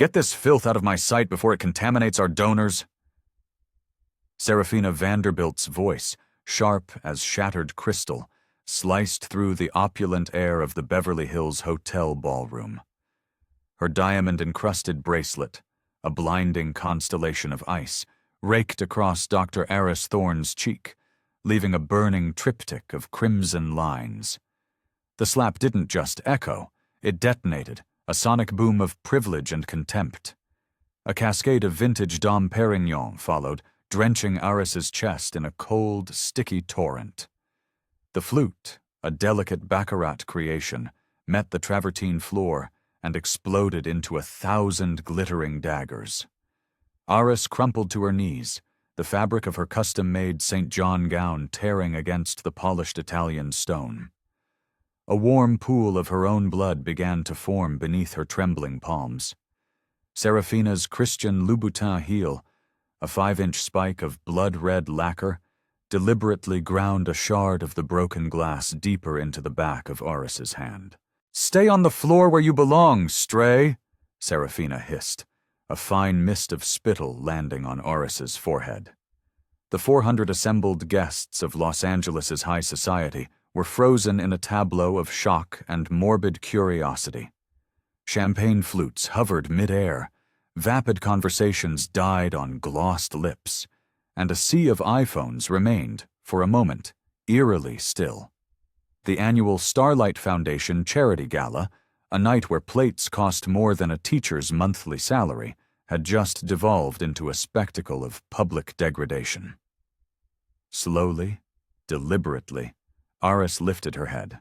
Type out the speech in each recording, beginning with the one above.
Get this filth out of my sight before it contaminates our donors. Serafina Vanderbilt's voice, sharp as shattered crystal, sliced through the opulent air of the Beverly Hills Hotel ballroom. Her diamond-encrusted bracelet, a blinding constellation of ice, raked across Dr. Heiress Thorne's cheek, leaving a burning triptych of crimson lines. The slap didn't just echo, it detonated, a sonic boom of privilege and contempt. A cascade of vintage Dom Perignon followed, drenching Heiress's chest in a cold, sticky torrent. The flute, a delicate baccarat creation, met the travertine floor and exploded into 1,000 glittering daggers. Heiress crumpled to her knees, the fabric of her custom-made St. John gown tearing against the polished Italian stone. A warm pool of her own blood began to form beneath her trembling palms. Serafina's Christian Louboutin heel, a 5-inch spike of blood-red lacquer, deliberately ground a shard of the broken glass deeper into the back of Heiress's hand. "Stay on the floor where you belong, stray," Serafina hissed, a fine mist of spittle landing on Heiress's forehead. The 400 assembled guests of Los Angeles's high society were frozen in a tableau of shock and morbid curiosity. Champagne flutes hovered mid-air, vapid conversations died on glossed lips, and a sea of iPhones remained, for a moment, eerily still. The annual Starlight Foundation Charity Gala, a night where plates cost more than a teacher's monthly salary, had just devolved into a spectacle of public degradation. Slowly, deliberately, Heiress lifted her head.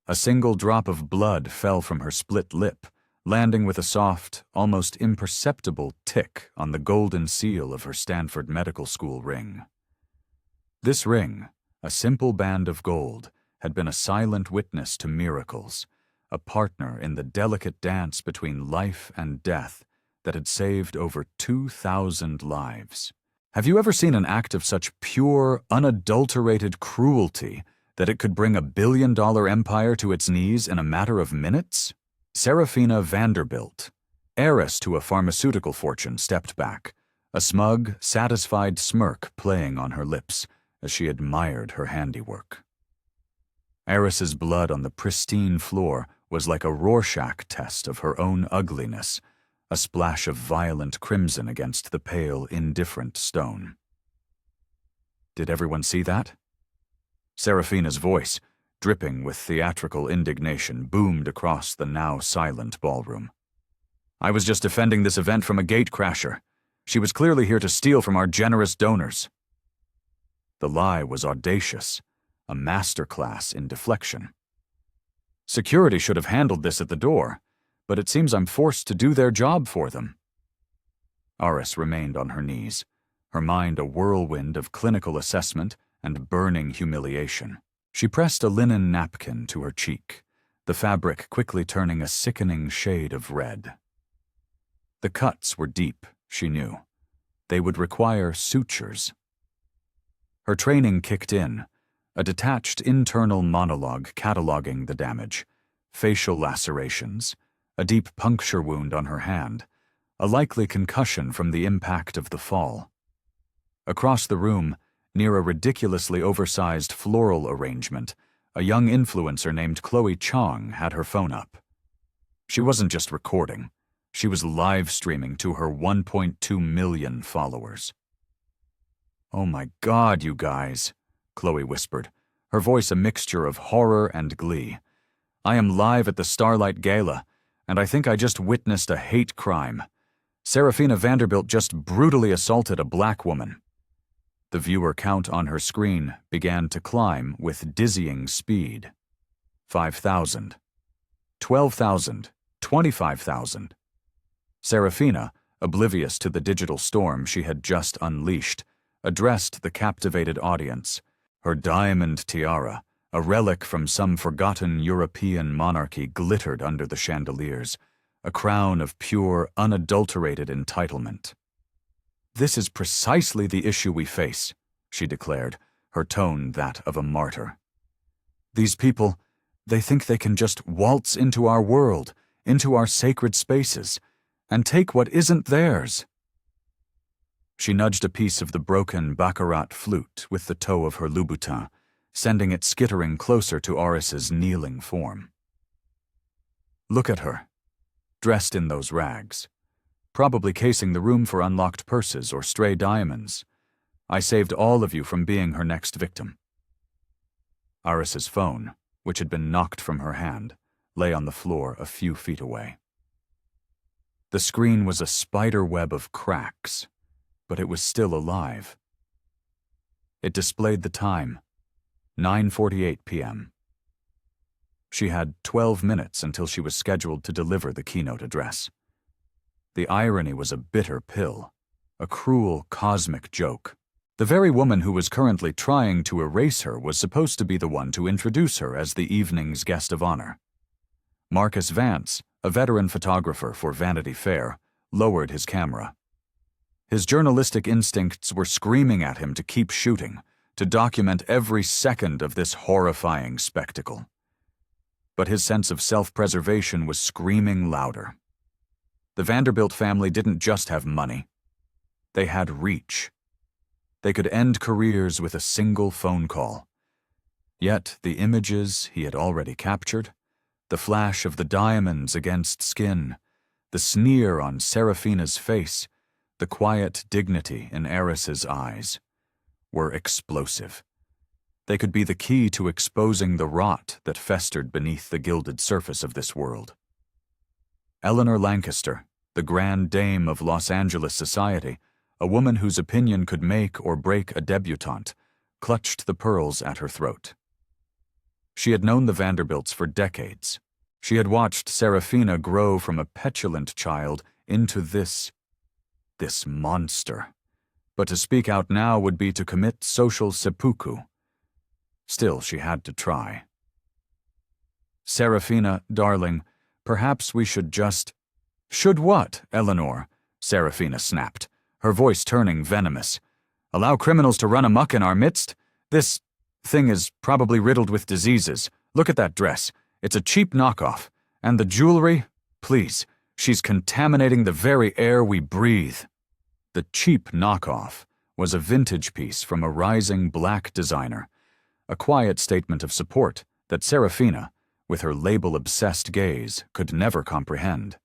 A single drop of blood fell from her split lip, landing with a soft, almost imperceptible tick on the golden seal of her Stanford Medical School ring. This ring, a simple band of gold, had been a silent witness to miracles, a partner in the delicate dance between life and death that had saved over 2,000 lives. Have you ever seen an act of such pure, unadulterated cruelty that it could bring a billion-dollar empire to its knees in a matter of minutes? Serafina Vanderbilt, heiress to a pharmaceutical fortune, stepped back, a smug, satisfied smirk playing on her lips as she admired her handiwork. Heiress's blood on the pristine floor was like a Rorschach test of her own ugliness, a splash of violent crimson against the pale, indifferent stone. Did everyone see that? Serafina's voice, dripping with theatrical indignation, boomed across the now silent ballroom. "I was just defending this event from a gatecrasher. She was clearly here to steal from our generous donors." The lie was audacious, a masterclass in deflection. "Security should have handled this at the door, but it seems I'm forced to do their job for them." Heiress remained on her knees, her mind a whirlwind of clinical assessment and burning humiliation. She pressed a linen napkin to her cheek, the fabric quickly turning a sickening shade of red. The cuts were deep, she knew. They would require sutures. Her training kicked in, a detached internal monologue cataloging the damage, facial lacerations, a deep puncture wound on her hand, a likely concussion from the impact of the fall. Across the room, near a ridiculously oversized floral arrangement, a young influencer named Chloe Chong had her phone up. She wasn't just recording, she was live streaming to her 1.2 million followers. "Oh my God, you guys," Chloe whispered, her voice a mixture of horror and glee. "I am live at the Starlight Gala, and I think I just witnessed a hate crime. Serafina Vanderbilt just brutally assaulted a black woman." The viewer count on her screen began to climb with dizzying speed. 5,000. 12,000. 25,000. Serafina, oblivious to the digital storm she had just unleashed, addressed the captivated audience. Her diamond tiara, a relic from some forgotten European monarchy, glittered under the chandeliers, a crown of pure, unadulterated entitlement. "This is precisely the issue we face," she declared, her tone that of a martyr. "These people, they think they can just waltz into our world, into our sacred spaces, and take what isn't theirs. She nudged a piece of the broken baccarat flute with the toe of her Louboutin, sending it skittering closer to Heiress's kneeling form. Look at her, dressed in those rags, probably casing the room for unlocked purses or stray diamonds. I saved all of you from being her next victim. Heiress's phone, which had been knocked from her hand, lay on the floor a few feet away. The screen was a spider web of cracks, but it was still alive. It displayed the time, 9:48 p.m. She had 12 minutes until she was scheduled to deliver the keynote address. The irony was a bitter pill, a cruel cosmic joke. The very woman who was currently trying to erase her was supposed to be the one to introduce her as the evening's guest of honor. Marcus Vance, a veteran photographer for Vanity Fair, lowered his camera. His journalistic instincts were screaming at him to keep shooting, to document every second of this horrifying spectacle. But his sense of self-preservation was screaming louder. The Vanderbilt family didn't just have money. They had reach. They could end careers with a single phone call. Yet the images he had already captured, the flash of the diamonds against skin, the sneer on Serafina's face, the quiet dignity in Heiress's eyes, were explosive. They could be the key to exposing the rot that festered beneath the gilded surface of this world. Eleanor Lancaster, the grand dame of Los Angeles society, a woman whose opinion could make or break a debutante, clutched the pearls at her throat. She had known the Vanderbilts for decades. She had watched Serafina grow from a petulant child into this monster. But to speak out now would be to commit social seppuku. Still, she had to try. Serafina, darling, perhaps we should just— Should what, Eleanor? Serafina snapped, her voice turning venomous. Allow criminals to run amok in our midst? This thing is probably riddled with diseases. Look at that dress. It's a cheap knockoff. And the jewelry? Please, she's contaminating the very air we breathe. The cheap knockoff was a vintage piece from a rising black designer, a quiet statement of support that Serafina, with her label-obsessed gaze, could never comprehend.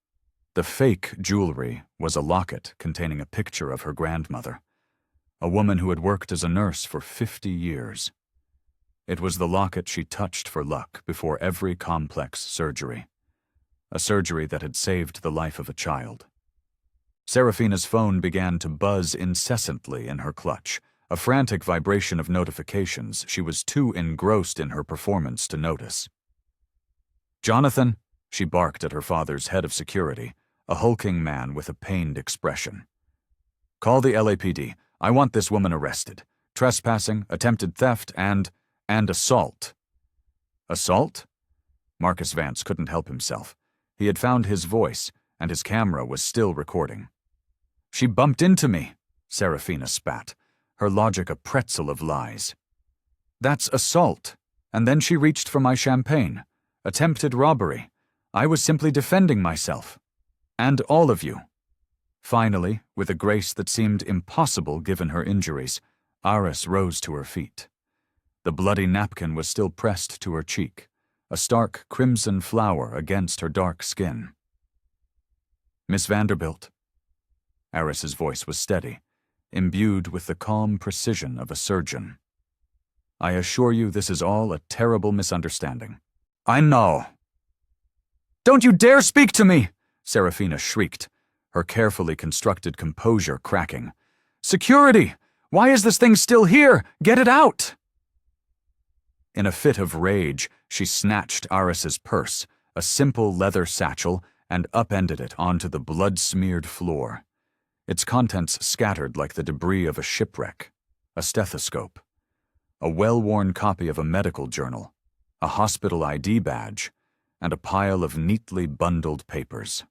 The fake jewelry was a locket containing a picture of her grandmother, a woman who had worked as a nurse for 50 years. It was the locket she touched for luck before every complex surgery, a surgery that had saved the life of a child. Serafina's phone began to buzz incessantly in her clutch, a frantic vibration of notifications she was too engrossed in her performance to notice. "Jonathan," she barked at her father's head of security, a hulking man with a pained expression. "Call the LAPD. I want this woman arrested. Trespassing, attempted theft, and assault." Assault? Marcus Vance couldn't help himself. He had found his voice, and his camera was still recording. "She bumped into me," Serafina spat, her logic a pretzel of lies. "That's assault. And then she reached for my champagne. Attempted robbery. I was simply defending myself. And all of you." Finally, with a grace that seemed impossible given her injuries, Heiress rose to her feet. The bloody napkin was still pressed to her cheek, a stark crimson flower against her dark skin. "Miss Vanderbilt." Heiress's voice was steady, imbued with the calm precision of a surgeon. "I assure you this is all a terrible misunderstanding." "I know." "Don't you dare speak to me!" Serafina shrieked, her carefully constructed composure cracking. "Security! Why is this thing still here? Get it out!" In a fit of rage, she snatched Heiress's purse, a simple leather satchel, and upended it onto the blood-smeared floor. Its contents scattered like the debris of a shipwreck: a stethoscope, a well-worn copy of a medical journal, a hospital ID badge, and a pile of neatly bundled papers.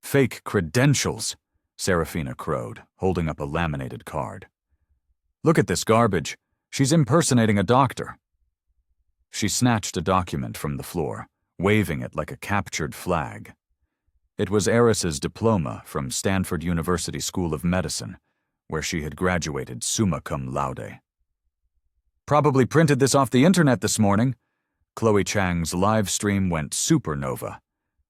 "Fake credentials," Serafina crowed, holding up a laminated card. "Look at this garbage. She's impersonating a doctor." She snatched a document from the floor, waving it like a captured flag. It was Heiress's diploma from Stanford University School of Medicine, where she had graduated summa cum laude. "Probably printed this off the internet this morning." Chloe Chang's live stream went supernova.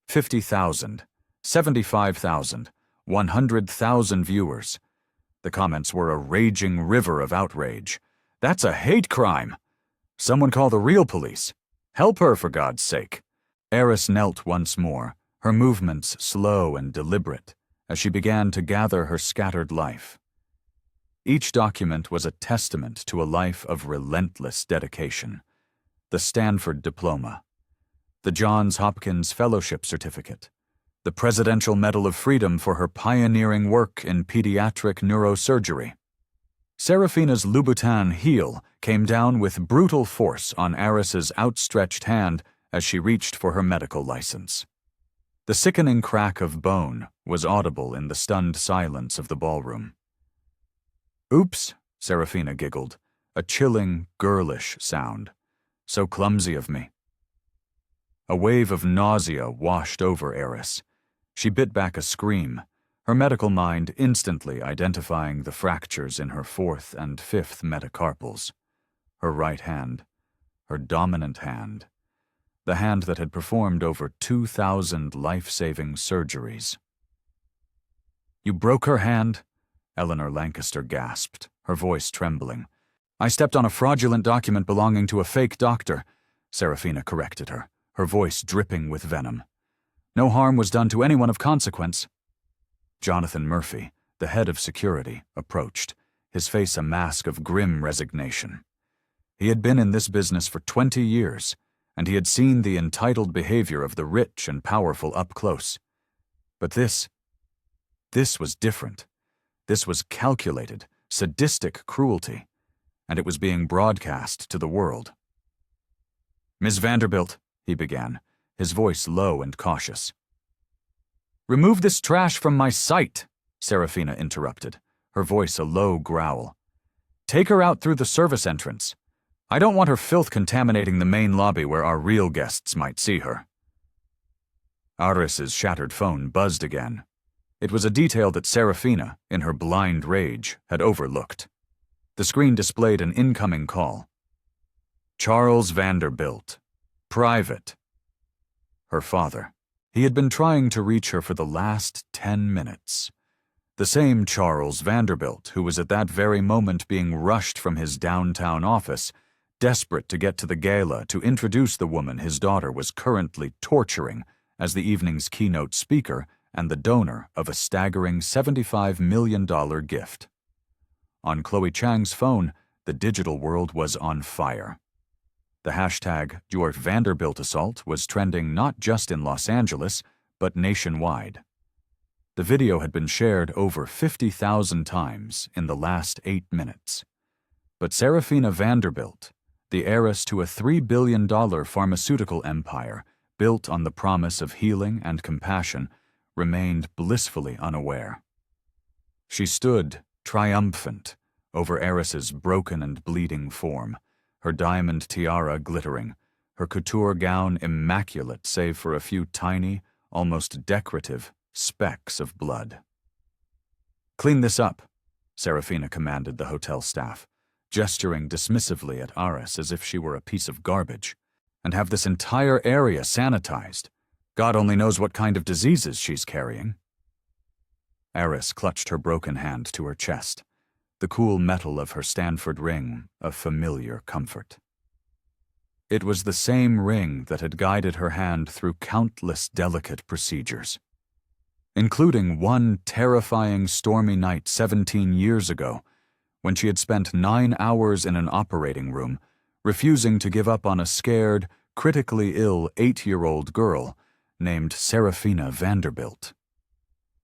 50,000, 75,000, 100,000 viewers. The comments were a raging river of outrage. "That's a hate crime. Someone call the real police. Help her, for God's sake." Heiress knelt once more, her movements slow and deliberate, as she began to gather her scattered life. Each document was a testament to a life of relentless dedication. The Stanford diploma, the Johns Hopkins Fellowship Certificate, the Presidential Medal of Freedom for her pioneering work in pediatric neurosurgery. Serafina's Louboutin heel came down with brutal force on Heiress's outstretched hand as she reached for her medical license. The sickening crack of bone was audible in the stunned silence of the ballroom. "Oops," Serafina giggled, a chilling, girlish sound. "So clumsy of me." A wave of nausea washed over Heiress. She bit back a scream, her medical mind instantly identifying the fractures in her 4th and 5th metacarpals. Her right hand, her dominant hand, the hand that had performed over 2,000 life-saving surgeries. "You broke her hand?" Eleanor Lancaster gasped, her voice trembling. "I stepped on a fraudulent document belonging to a fake doctor," Serafina corrected her, her voice dripping with venom. "No harm was done to anyone of consequence." Jonathan Murphy, the head of security, approached, his face a mask of grim resignation. He had been in this business for 20 years, and he had seen the entitled behavior of the rich and powerful up close. But this was different. This was calculated, sadistic cruelty, and it was being broadcast to the world. "Miss Vanderbilt," he began, his voice low and cautious. "Remove this trash from my sight," Serafina interrupted, her voice a low growl. "Take her out through the service entrance. I don't want her filth contaminating the main lobby where our real guests might see her." Heiress's shattered phone buzzed again. It was a detail that Serafina, in her blind rage, had overlooked. The screen displayed an incoming call. "Charles Vanderbilt. Private." Her father. He had been trying to reach her for the last 10 minutes. The same Charles Vanderbilt who was at that very moment being rushed from his downtown office, desperate to get to the gala to introduce the woman his daughter was currently torturing as the evening's keynote speaker and the donor of a staggering $75 million gift. On Chloe Chang's phone, the digital world was on fire. The hashtag Your Vanderbilt Assault was trending not just in Los Angeles, but nationwide. The video had been shared over 50,000 times in the last 8 minutes. But Serafina Vanderbilt, the heiress to a $3 billion pharmaceutical empire built on the promise of healing and compassion, remained blissfully unaware. She stood, triumphant, over Heiress's broken and bleeding form, her diamond tiara glittering, her couture gown immaculate save for a few tiny, almost decorative, specks of blood. "Clean this up," Serafina commanded the hotel staff, gesturing dismissively at Heiress as if she were a piece of garbage, "and have this entire area sanitized. God only knows what kind of diseases she's carrying." Heiress clutched her broken hand to her chest, the cool metal of her Stanford ring a familiar comfort. It was the same ring that had guided her hand through countless delicate procedures, including one terrifying stormy night 17 years ago, when she had spent 9 hours in an operating room, refusing to give up on a scared, critically ill 8-year-old girl named Serafina Vanderbilt.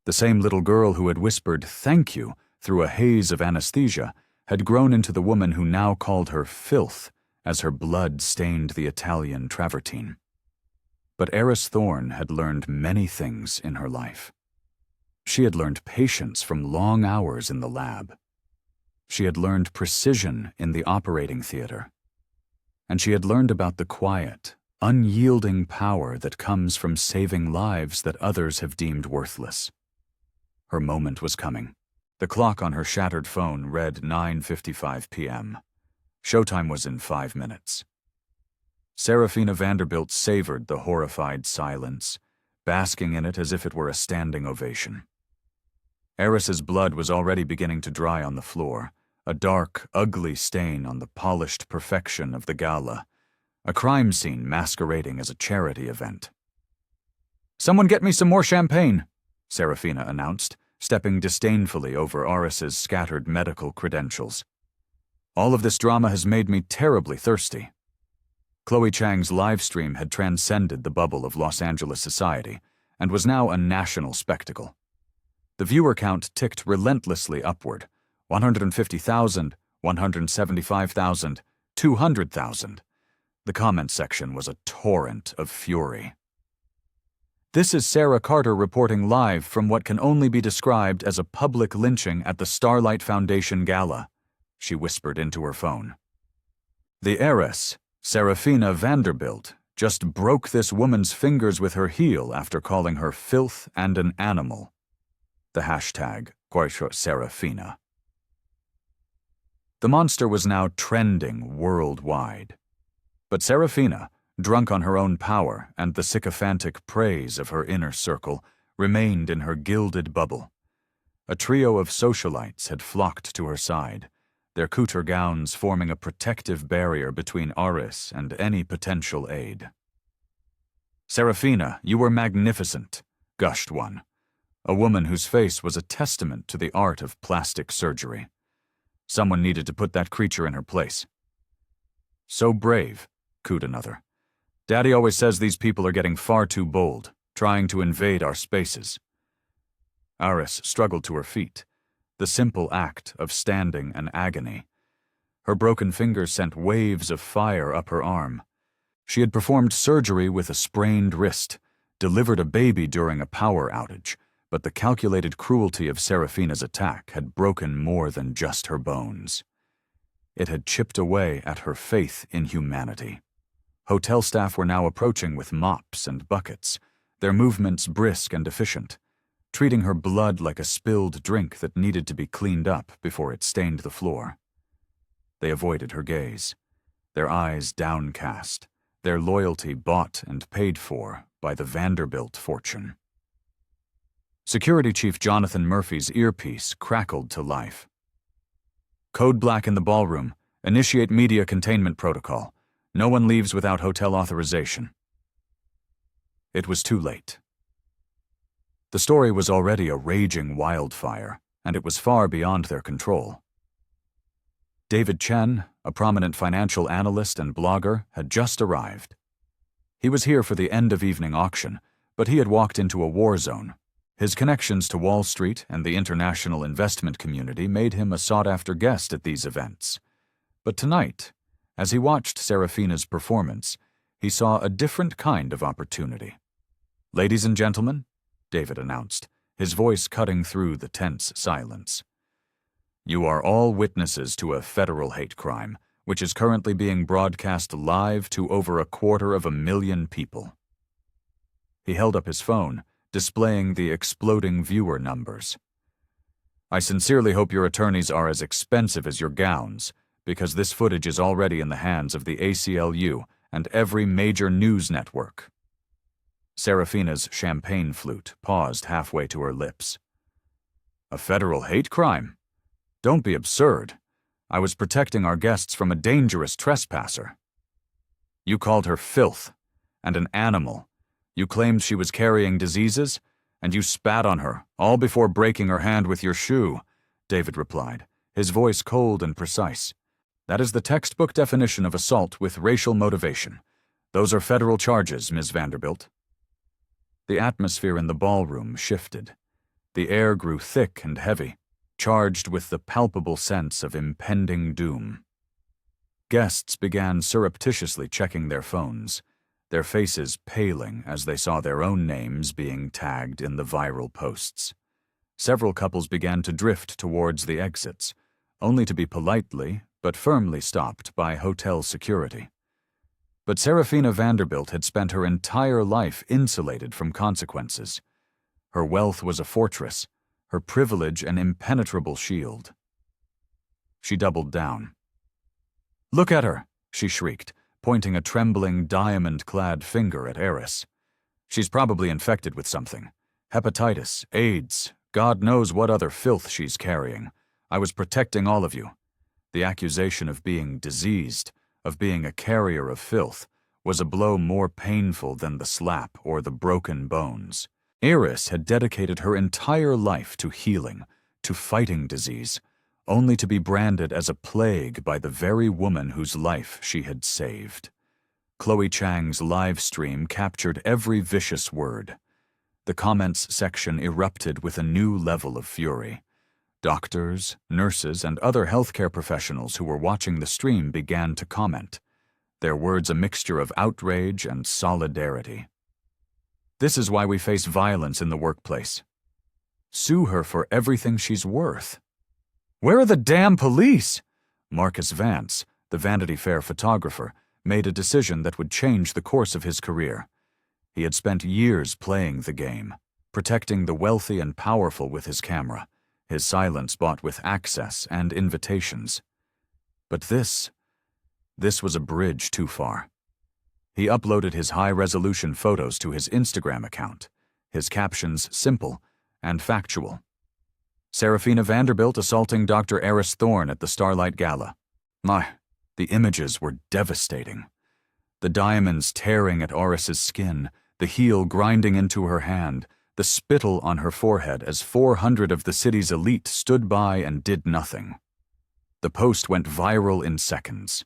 The same little girl who had whispered "thank you" through a haze of anesthesia had grown into the woman who now called her filth as her blood stained the Italian travertine. But Heiress Thorne had learned many things in her life. She had learned patience from long hours in the lab. She had learned precision in the operating theater. And she had learned about the quiet, unyielding power that comes from saving lives that others have deemed worthless. Her moment was coming. The clock on her shattered phone read 9:55 p.m. Showtime was in 5 minutes. Serafina Vanderbilt savored the horrified silence, basking in it as if it were a standing ovation. Heiress's blood was already beginning to dry on the floor, a dark, ugly stain on the polished perfection of the Gala, a crime scene masquerading as a charity event. "Someone get me some more champagne," Serafina announced, stepping disdainfully over Heiress's scattered medical credentials. "All of this drama has made me terribly thirsty." Chloe Chang's live stream had transcended the bubble of Los Angeles society and was now a national spectacle. The viewer count ticked relentlessly upward: 150,000, 175,000, 200,000. The comment section was a torrent of fury. "This is Sarah Carter reporting live from what can only be described as a public lynching at the Starlight Foundation Gala," she whispered into her phone. "The heiress, Serafina Vanderbilt, just broke this woman's fingers with her heel after calling her filth and an animal." The hashtag, #Serafina. The monster was now trending worldwide. But Serafina, drunk on her own power and the sycophantic praise of her inner circle, remained in her gilded bubble. A trio of socialites had flocked to her side, their couture gowns forming a protective barrier between Heiress and any potential aid. "Serafina, you were magnificent," gushed one, a woman whose face was a testament to the art of plastic surgery. Someone needed to put that creature in her place. "So brave," cooed another. "Daddy always says these people are getting far too bold, trying to invade our spaces." Heiress struggled to her feet, the simple act of standing an agony. Her broken fingers sent waves of fire up her arm. She had performed surgery with a sprained wrist, delivered a baby during a power outage, but the calculated cruelty of Serafina's attack had broken more than just her bones. It had chipped away at her faith in humanity. Hotel staff were now approaching with mops and buckets, their movements brisk and efficient, treating her blood like a spilled drink that needed to be cleaned up before it stained the floor. They avoided her gaze, their eyes downcast, their loyalty bought and paid for by the Vanderbilt fortune. Security Chief Jonathan Murphy's earpiece crackled to life. "Code Black in the ballroom. Initiate media containment protocol. No one leaves without hotel authorization." It was too late. The story was already a raging wildfire, and it was far beyond their control. David Chen, a prominent financial analyst and blogger, had just arrived. He was here for the end-of-evening auction, but he had walked into a war zone. His connections to Wall Street and the international investment community made him a sought-after guest at these events. But tonight, as he watched Serafina's performance, he saw a different kind of opportunity. "Ladies and gentlemen," David announced, his voice cutting through the tense silence, "you are all witnesses to a federal hate crime, which is currently being broadcast live to over 250,000 people." He held up his phone, displaying the exploding viewer numbers. "I sincerely hope your attorneys are as expensive as your gowns, because this footage is already in the hands of the ACLU and every major news network." Serafina's champagne flute paused halfway to her lips. "A federal hate crime? Don't be absurd. I was protecting our guests from a dangerous trespasser." "You called her filth and an animal. You claimed she was carrying diseases, and you spat on her, all before breaking her hand with your shoe," David replied, his voice cold and precise. "That is the textbook definition of assault with racial motivation. Those are federal charges, Ms. Vanderbilt." The atmosphere in the ballroom shifted. The air grew thick and heavy, charged with the palpable sense of impending doom. Guests began surreptitiously checking their phones, their faces paling as they saw their own names being tagged in the viral posts. Several couples began to drift towards the exits, only to be politely but firmly stopped by hotel security. But Serafina Vanderbilt had spent her entire life insulated from consequences. Her wealth was a fortress, her privilege an impenetrable shield. She doubled down. "Look at her," she shrieked, pointing a trembling, diamond-clad finger at Heiress. "She's probably infected with something. Hepatitis, AIDS, God knows what other filth she's carrying. I was protecting all of you." The accusation of being diseased, of being a carrier of filth, was a blow more painful than the slap or the broken bones. Heiress had dedicated her entire life to healing, to fighting disease, only to be branded as a plague by the very woman whose life she had saved. Chloe Chang's live stream captured every vicious word. The comments section erupted with a new level of fury. Doctors, nurses, and other healthcare professionals who were watching the stream began to comment, their words a mixture of outrage and solidarity. "This is why we face violence in the workplace. Sue her for everything she's worth." "Where are the damn police?" Marcus Vance, the Vanity Fair photographer, made a decision that would change the course of his career. He had spent years playing the game, protecting the wealthy and powerful with his camera, his silence bought with access and invitations. But this was a bridge too far. He uploaded his high-resolution photos to his Instagram account, his captions simple and factual. "Serafina Vanderbilt assaulting Dr. Heiress Thorne at the Starlight Gala." The images were devastating. The diamonds tearing at Heiress's skin, the heel grinding into her hand, the spittle on her forehead as 400 of the city's elite stood by and did nothing. The post went viral in seconds.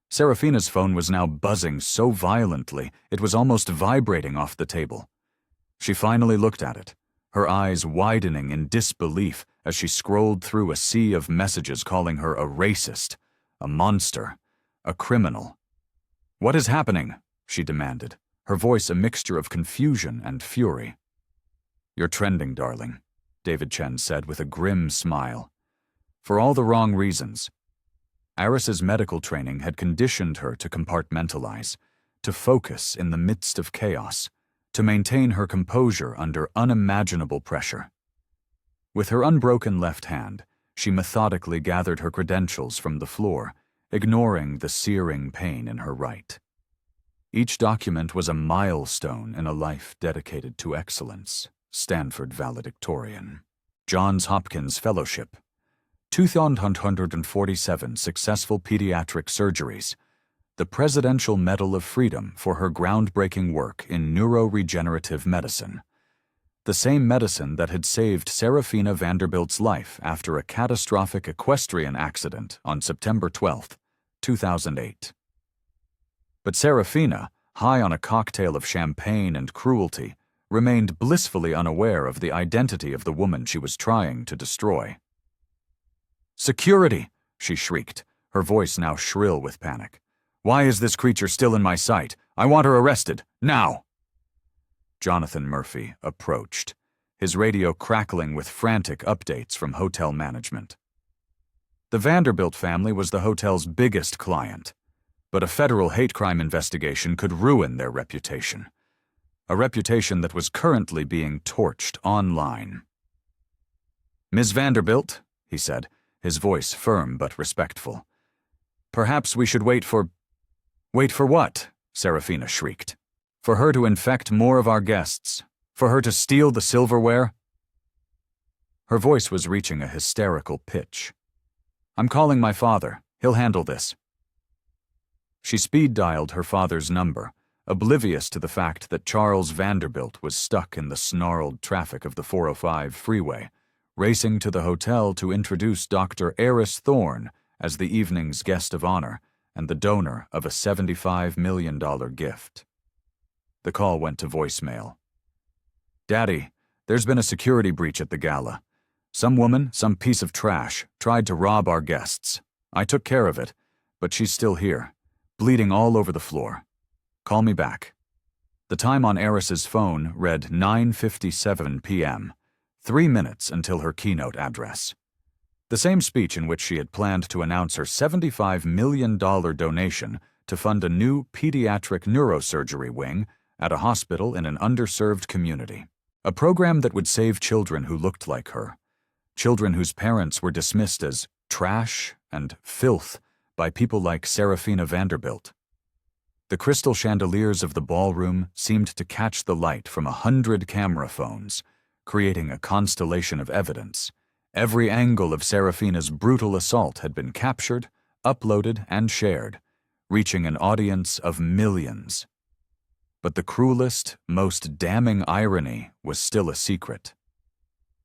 Serafina's phone was now buzzing so violently it was almost vibrating off the table. She finally looked at it, her eyes widening in disbelief as she scrolled through a sea of messages calling her a racist, a monster, a criminal. "What is happening?" she demanded, her voice a mixture of confusion and fury. "You're trending, darling," David Chen said with a grim smile. "For all the wrong reasons." Heiress's medical training had conditioned her to compartmentalize, to focus in the midst of chaos, to maintain her composure under unimaginable pressure. With her unbroken left hand, she methodically gathered her credentials from the floor, ignoring the searing pain in her right. Each document was a milestone in a life dedicated to excellence. Stanford valedictorian. Johns Hopkins Fellowship. 2,147 successful pediatric surgeries. The Presidential Medal of Freedom for her groundbreaking work in neuroregenerative medicine. The same medicine that had saved Serafina Vanderbilt's life after a catastrophic equestrian accident on September 12, 2008. But Serafina, high on a cocktail of champagne and cruelty, remained blissfully unaware of the identity of the woman she was trying to destroy. "Security!" she shrieked, her voice now shrill with panic. "Why is this creature still in my sight? I want her arrested, now!" Jonathan Murphy approached, his radio crackling with frantic updates from hotel management. The Vanderbilt family was the hotel's biggest client, but a federal hate crime investigation could ruin their reputation. A reputation that was currently being torched online. "Ms. Vanderbilt," he said, his voice firm but respectful. "Perhaps we should wait for—" "Wait for what?" Serafina shrieked. "For her to infect more of our guests? For her to steal the silverware?" Her voice was reaching a hysterical pitch. "I'm calling my father. He'll handle this." She speed-dialed her father's number, oblivious to the fact that Charles Vanderbilt was stuck in the snarled traffic of the 405 freeway, racing to the hotel to introduce Dr. Heiress Thorne as the evening's guest of honor and the donor of a $75 million gift. The call went to voicemail. "Daddy, there's been a security breach at the gala. Some woman, some piece of trash, tried to rob our guests. I took care of it, but she's still here, bleeding all over the floor. Call me back." The time on Heiress's phone read 9:57 p.m., 3 minutes until her keynote address. The same speech in which she had planned to announce her $75 million donation to fund a new pediatric neurosurgery wing at a hospital in an underserved community. A program that would save children who looked like her, children whose parents were dismissed as trash and filth by people like Serafina Vanderbilt. The crystal chandeliers of the ballroom seemed to catch the light from 100 camera phones, creating a constellation of evidence. Every angle of Serafina's brutal assault had been captured, uploaded, and shared, reaching an audience of millions. But the cruelest, most damning irony was still a secret.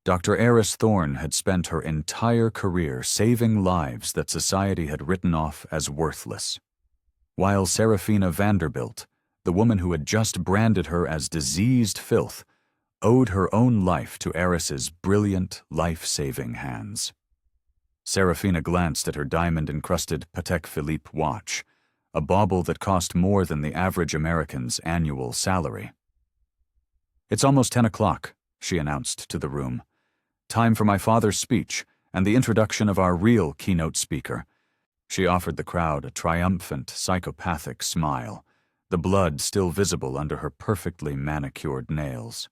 Dr. Heiress Thorne had spent her entire career saving lives that society had written off as worthless, while Serafina Vanderbilt, the woman who had just branded her as diseased filth, owed her own life to Heiress's brilliant, life-saving hands. Serafina glanced at her diamond-encrusted Patek Philippe watch, a bauble that cost more than the average American's annual salary. "It's almost 10 o'clock, she announced to the room. "Time for my father's speech and the introduction of our real keynote speaker." She offered the crowd a triumphant, psychopathic smile, the blood still visible under her perfectly manicured nails.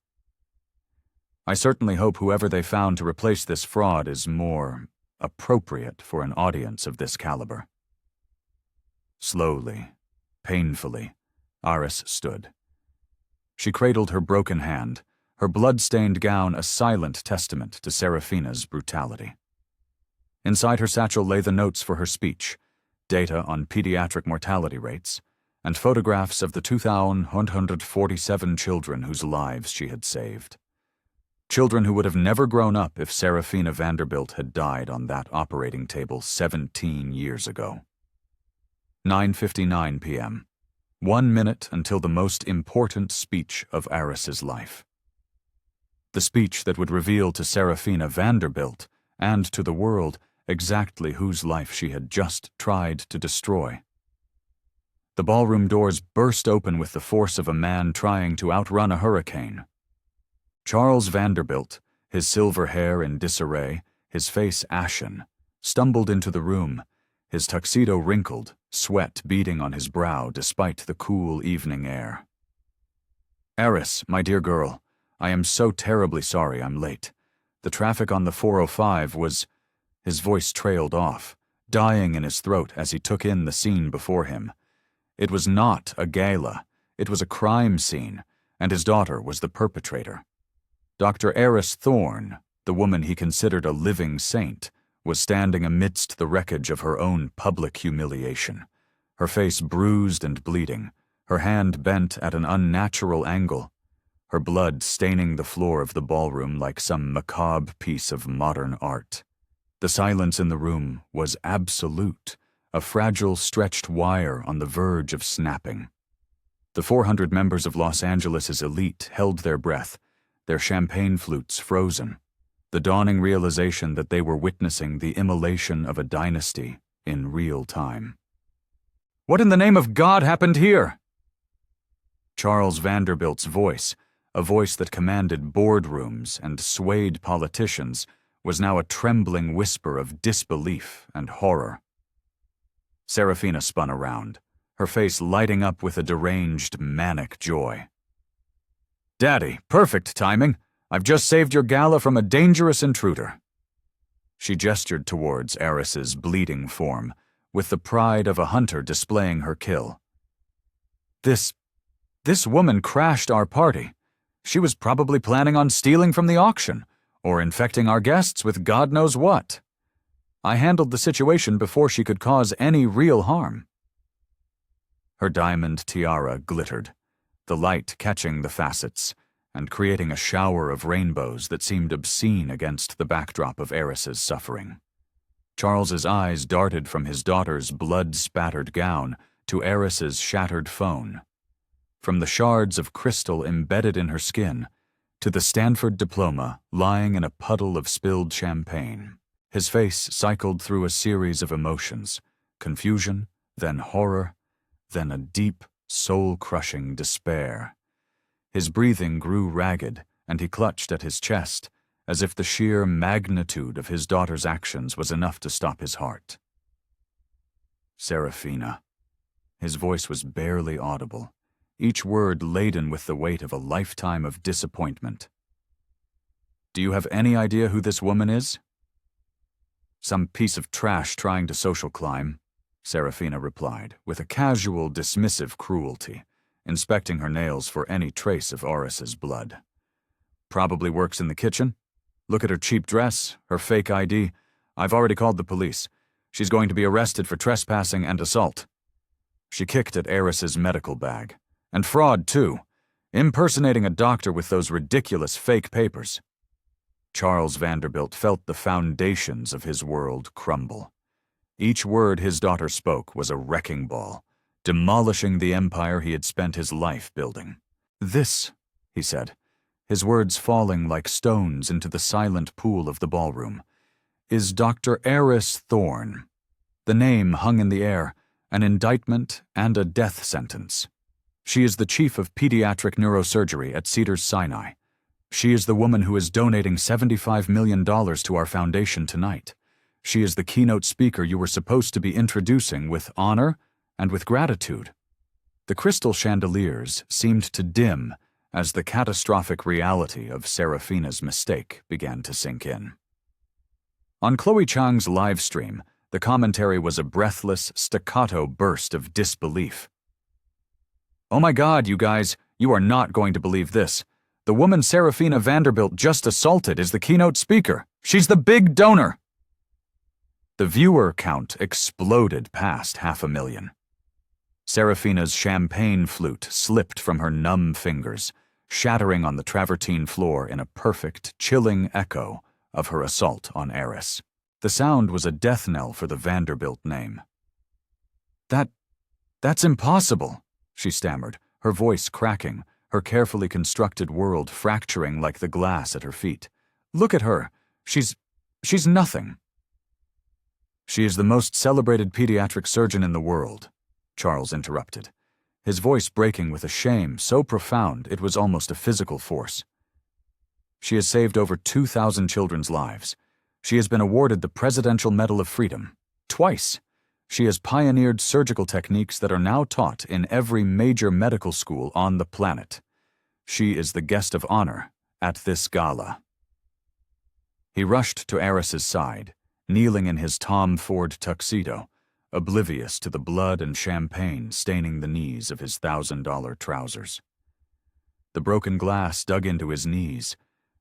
"I certainly hope whoever they found to replace this fraud is more appropriate for an audience of this caliber." Slowly, painfully, Heiress stood. She cradled her broken hand, her blood-stained gown a silent testament to Serafina's brutality. Inside her satchel lay the notes for her speech, data on pediatric mortality rates, and photographs of the 2,147 children whose lives she had saved. Children who would have never grown up if Serafina Vanderbilt had died on that operating table 17 years ago. 9:59 p.m. 1 minute until the most important speech of Heiress's life. The speech that would reveal to Serafina Vanderbilt and to the world exactly whose life she had just tried to destroy. The ballroom doors burst open with the force of a man trying to outrun a hurricane. Charles Vanderbilt, his silver hair in disarray, his face ashen, stumbled into the room, his tuxedo wrinkled, sweat beading on his brow despite the cool evening air. "Heiress, my dear girl, I am so terribly sorry I'm late. The traffic on the 405 was—" His voice trailed off, dying in his throat as he took in the scene before him. It was not a gala, it was a crime scene, and his daughter was the perpetrator. Dr. Heiress Thorne, the woman he considered a living saint, was standing amidst the wreckage of her own public humiliation, her face bruised and bleeding, her hand bent at an unnatural angle, her blood staining the floor of the ballroom like some macabre piece of modern art. The silence in the room was absolute, a fragile stretched wire on the verge of snapping. The 400 members of Los Angeles' elite held their breath, their champagne flutes frozen, the dawning realization that they were witnessing the immolation of a dynasty in real time. "What in the name of God happened here?" Charles Vanderbilt's voice, a voice that commanded boardrooms and swayed politicians, was now a trembling whisper of disbelief and horror. Serafina spun around, her face lighting up with a deranged, manic joy. "Daddy, perfect timing. I've just saved your gala from a dangerous intruder." She gestured towards Heiress's bleeding form, with the pride of a hunter displaying her kill. This woman crashed our party. She was probably planning on stealing from the auction, or infecting our guests with God knows what. I handled the situation before she could cause any real harm." Her diamond tiara glittered, the light catching the facets and creating a shower of rainbows that seemed obscene against the backdrop of Heiress's suffering. Charles's eyes darted from his daughter's blood-spattered gown to Heiress's shattered phone, from the shards of crystal embedded in her skin to the Stanford diploma lying in a puddle of spilled champagne. His face cycled through a series of emotions, confusion, then horror, then a deep, soul-crushing despair. His breathing grew ragged, and he clutched at his chest, as if the sheer magnitude of his daughter's actions was enough to stop his heart. Serafina. His voice was barely audible, each word laden with the weight of a lifetime of disappointment. "Do you have any idea who this woman is?" "Some piece of trash trying to social climb," Serafina replied, with a casual, dismissive cruelty, inspecting her nails for any trace of Heiress's blood. "Probably works in the kitchen. Look at her cheap dress, her fake ID. I've already called the police. She's going to be arrested for trespassing and assault." She kicked at Heiress's medical bag. "And fraud, too. Impersonating a doctor with those ridiculous fake papers." Charles Vanderbilt felt the foundations of his world crumble. Each word his daughter spoke was a wrecking ball, demolishing the empire he had spent his life building. "This," he said, his words falling like stones into the silent pool of the ballroom, "is Dr. Heiress Thorne." The name hung in the air, an indictment and a death sentence. She is the chief of pediatric neurosurgery at Cedars-Sinai. She is the woman who is donating $75 million to our foundation tonight. She is the keynote speaker you were supposed to be introducing with honor and with gratitude. The crystal chandeliers seemed to dim as the catastrophic reality of Serafina's mistake began to sink in. On Chloe Chang's live stream, the commentary was a breathless, staccato burst of disbelief. "Oh my God, you guys, you are not going to believe this. The woman Serafina Vanderbilt just assaulted is the keynote speaker. She's the big donor." The viewer count exploded past 500,000. Serafina's champagne flute slipped from her numb fingers, shattering on the travertine floor in a perfect, chilling echo of her assault on Heiress. The sound was a death knell for the Vanderbilt name. That's impossible," she stammered, her voice cracking, her carefully constructed world fracturing like the glass at her feet. "Look at her. She's nothing." "She is the most celebrated pediatric surgeon in the world," Charles interrupted, his voice breaking with a shame so profound it was almost a physical force. "She has saved over 2,000 children's lives. She has been awarded the Presidential Medal of Freedom. Twice. She has pioneered surgical techniques that are now taught in every major medical school on the planet. She is the guest of honor at this gala." He rushed to Heiress's side, kneeling in his Tom Ford tuxedo, oblivious to the blood and champagne staining the knees of his $1,000 trousers. The broken glass dug into his knees,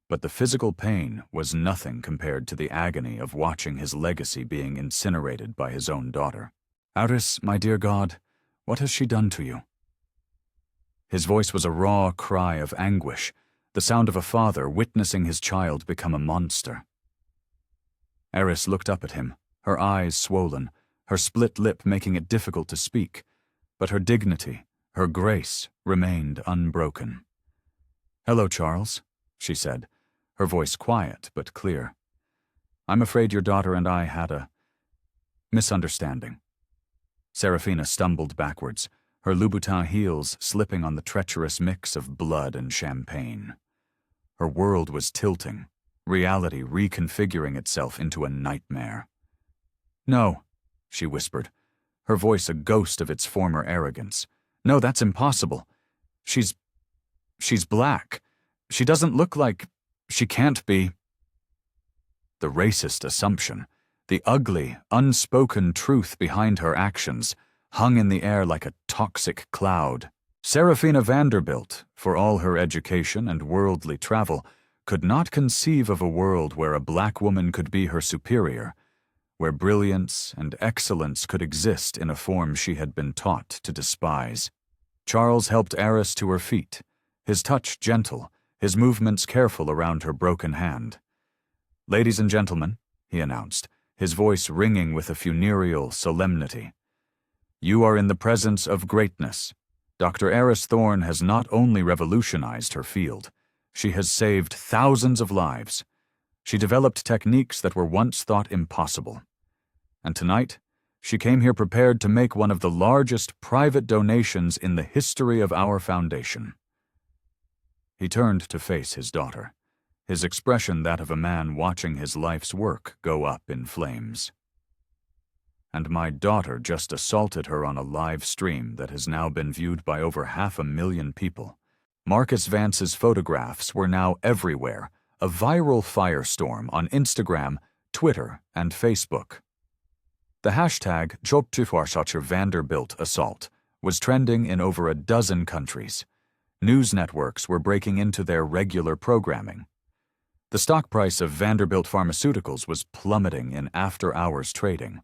but the physical pain was nothing compared to the agony of watching his legacy being incinerated by his own daughter. "Heiress, my dear God, what has she done to you?" His voice was a raw cry of anguish, the sound of a father witnessing his child become a monster. Heiress looked up at him, her eyes swollen, her split lip making it difficult to speak, but her dignity, her grace, remained unbroken. "Hello, Charles," she said, her voice quiet but clear. "I'm afraid your daughter and I had a misunderstanding." Serafina stumbled backwards, her Louboutin heels slipping on the treacherous mix of blood and champagne. Her world was tilting, reality reconfiguring itself into a nightmare. "No," she whispered, her voice a ghost of its former arrogance. "No, that's impossible. She's black. She doesn't look like... She can't be." The racist assumption, the ugly, unspoken truth behind her actions, hung in the air like a toxic cloud. Serafina Vanderbilt, for all her education and worldly travel, could not conceive of a world where a black woman could be her superior, where brilliance and excellence could exist in a form she had been taught to despise. Charles helped Heiress to her feet, his touch gentle, his movements careful around her broken hand. "Ladies and gentlemen," he announced, his voice ringing with a funereal solemnity, "you are in the presence of greatness. Dr. Heiress Thorne has not only revolutionized her field, she has saved thousands of lives. She developed techniques that were once thought impossible. And tonight, she came here prepared to make one of the largest private donations in the history of our foundation." He turned to face his daughter, his expression that of a man watching his life's work go up in flames. and my daughter just assaulted her on a live stream that has now been viewed by over 500,000 people. Marcus Vance's photographs were now everywhere, a viral firestorm on Instagram, Twitter, and Facebook. The hashtag #JobTuFarschacher Vanderbilt assault was trending in over a dozen countries. News networks were breaking into their regular programming. The stock price of Vanderbilt Pharmaceuticals was plummeting in after-hours trading,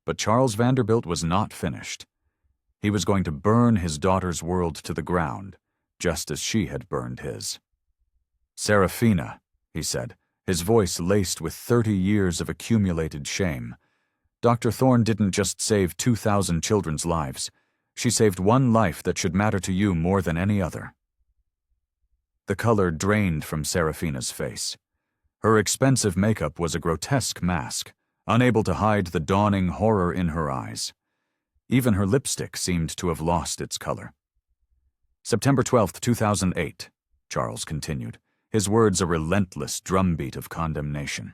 but Charles Vanderbilt was not finished. He was going to burn his daughter's world to the ground, just as she had burned his. "Serafina," he said, his voice laced with 30 years of accumulated shame. "Dr. Thorne didn't just save 2,000 children's lives. She saved one life that should matter to you more than any other." The color drained from Serafina's face. Her expensive makeup was a grotesque mask, unable to hide the dawning horror in her eyes. Even her lipstick seemed to have lost its color. "September 12, 2008, Charles continued, his words a relentless drumbeat of condemnation.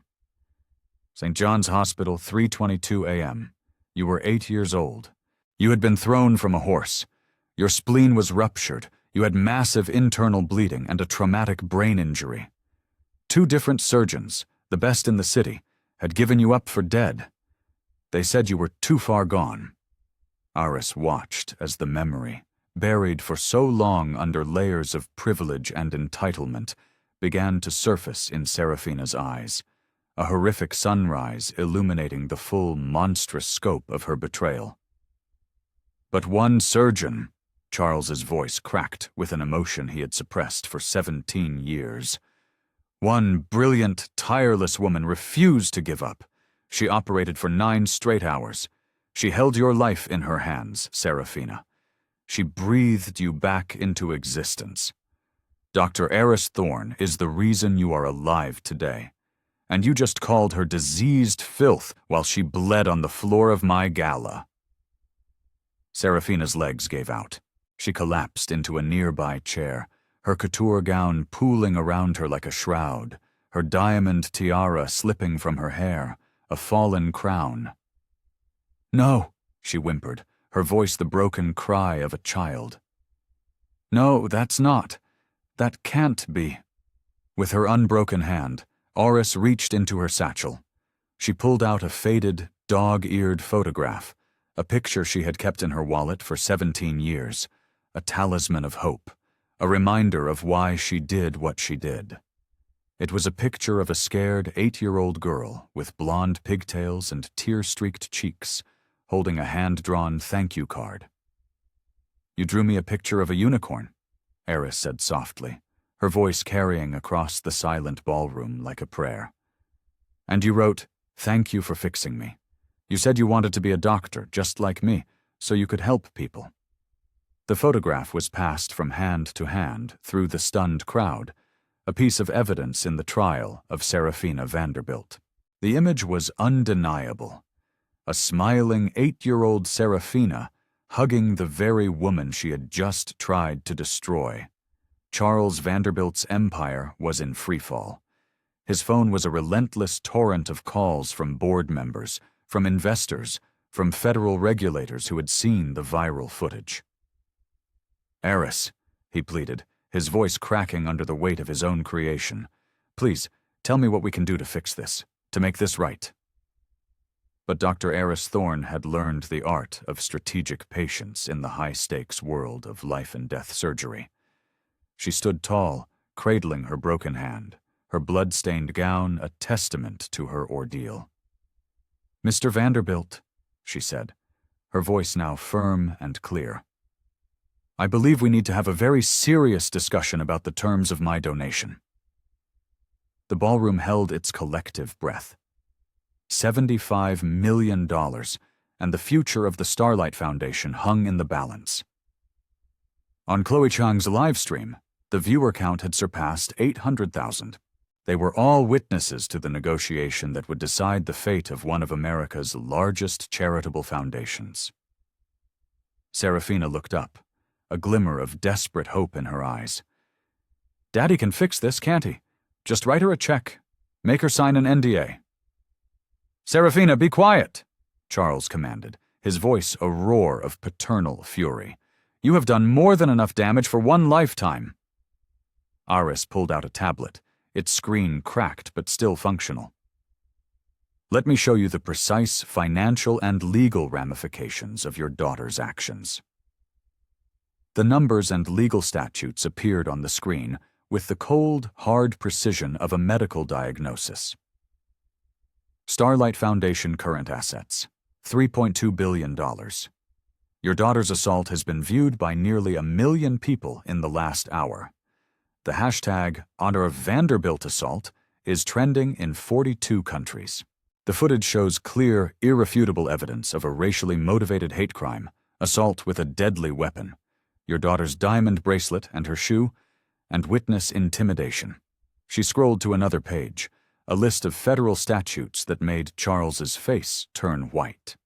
"St. John's Hospital, 3:22 a.m. You were 8 years old. You had been thrown from a horse. Your spleen was ruptured. You had massive internal bleeding and a traumatic brain injury. 2 different surgeons, the best in the city, had given you up for dead. They said you were too far gone." Heiress watched as the memory, buried for so long under layers of privilege and entitlement, began to surface in Serafina's eyes, a horrific sunrise illuminating the full, monstrous scope of her betrayal. "But one surgeon," Charles's voice cracked with an emotion he had suppressed for 17 years. "One brilliant, tireless woman refused to give up. She operated for 9 straight hours. She held your life in her hands, Serafina. She breathed you back into existence. Dr. Heiress Thorne is the reason you are alive today. And you just called her diseased filth while she bled on the floor of my gala." Serafina's legs gave out. She collapsed into a nearby chair, her couture gown pooling around her like a shroud, her diamond tiara slipping from her hair, a fallen crown. "No," she whimpered, her voice the broken cry of a child. "No, that's not. That can't be." With her unbroken hand, Heiress reached into her satchel. She pulled out a faded, dog-eared photograph, a picture she had kept in her wallet for 17 years, a talisman of hope, a reminder of why she did what she did. It was a picture of a scared 8-year-old girl with blonde pigtails and tear-streaked cheeks, holding a hand-drawn thank you card. "You drew me a picture of a unicorn," Heiress said softly, her voice carrying across the silent ballroom like a prayer. "And you wrote, 'Thank you for fixing me.' You said you wanted to be a doctor, just like me, so you could help people." The photograph was passed from hand to hand through the stunned crowd, a piece of evidence in the trial of Serafina Vanderbilt. The image was undeniable. A smiling 8-year-old Serafina hugging the very woman she had just tried to destroy. Charles Vanderbilt's empire was in freefall. His phone was a relentless torrent of calls from board members, from investors, from federal regulators who had seen the viral footage. "Heiress," he pleaded, his voice cracking under the weight of his own creation. "Please, tell me what we can do to fix this, to make this right." But Dr. Heiress Thorne had learned the art of strategic patience in the high-stakes world of life-and-death surgery. She stood tall, cradling her broken hand, her blood-stained gown a testament to her ordeal. "Mr. Vanderbilt," she said, her voice now firm and clear, "I believe we need to have a very serious discussion about the terms of my donation." The ballroom held its collective breath. $75 million, and the future of the Starlight Foundation hung in the balance. On Chloe Chang's live stream, the viewer count had surpassed 800,000. They were all witnesses to the negotiation that would decide the fate of one of America's largest charitable foundations. Serafina looked up, a glimmer of desperate hope in her eyes. "Daddy can fix this, can't he? Just write her a check. Make her sign an NDA." "Serafina, be quiet!" Charles commanded, his voice a roar of paternal fury. "You have done more than enough damage for one lifetime." Heiress pulled out a tablet, its screen cracked but still functional. "Let me show you the precise financial and legal ramifications of your daughter's actions." The numbers and legal statutes appeared on the screen with the cold, hard precision of a medical diagnosis. Starlight Foundation current assets, $3.2 billion. Your daughter's assault has been viewed by nearly 1 million people in the last hour. The hashtag Honor of Vanderbilt Assault is trending in 42 countries. The footage shows clear, irrefutable evidence of a racially motivated hate crime, assault with a deadly weapon, your daughter's diamond bracelet and her shoe, and witness intimidation. She scrolled to another page, a list of federal statutes that made Charles's face turn white.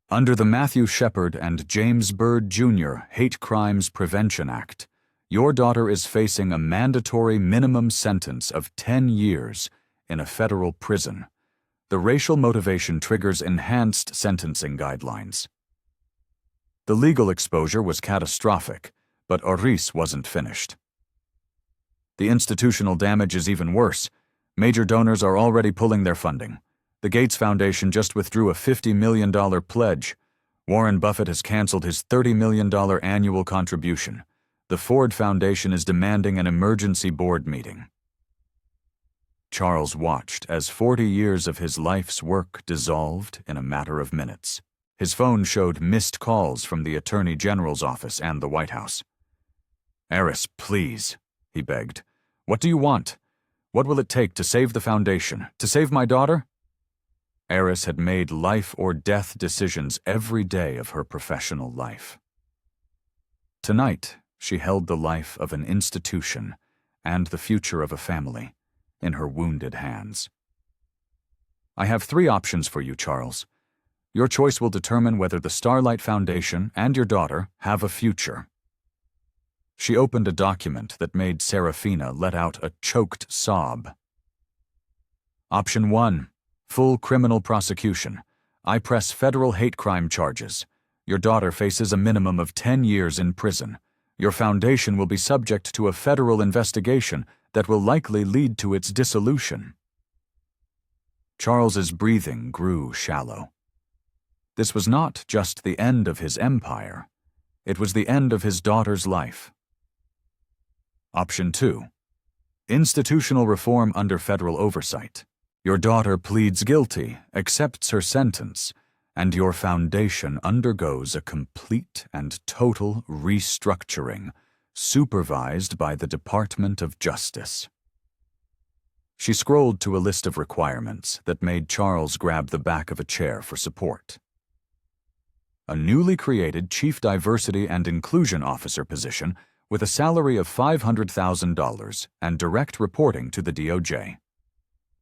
Under the Matthew Shepard and James Byrd Jr. Hate Crimes Prevention Act, your daughter is facing a mandatory minimum sentence of 10 years in a federal prison. The racial motivation triggers enhanced sentencing guidelines. The legal exposure was catastrophic, but Heiress wasn't finished. The institutional damage is even worse. Major donors are already pulling their funding. The Gates Foundation just withdrew a $50 million pledge. Warren Buffett has canceled his $30 million annual contribution. The Ford Foundation is demanding an emergency board meeting. Charles watched as 40 years of his life's work dissolved in a matter of minutes. His phone showed missed calls from the Attorney General's office and the White House. "Heiress, please," he begged. "What do you want? What will it take to save the foundation, to save my daughter?" Heiress had made life-or-death decisions every day of her professional life. Tonight, she held the life of an institution and the future of a family in her wounded hands. "I have 3 options for you, Charles. Your choice will determine whether the Starlight Foundation and your daughter have a future." She opened a document that made Serafina let out a choked sob. "Option 1. Full criminal prosecution. I press federal hate crime charges. Your daughter faces a minimum of 10 years in prison. Your foundation will be subject to a federal investigation that will likely lead to its dissolution." Charles's breathing grew shallow. This was not just the end of his empire. It was the end of his daughter's life. Option 2. Institutional reform under federal oversight. Your daughter pleads guilty, accepts her sentence, and your foundation undergoes a complete and total restructuring, supervised by the Department of Justice. She scrolled to a list of requirements that made Charles grab the back of a chair for support. A newly created Chief Diversity and Inclusion Officer position with a salary of $500,000 and direct reporting to the DOJ.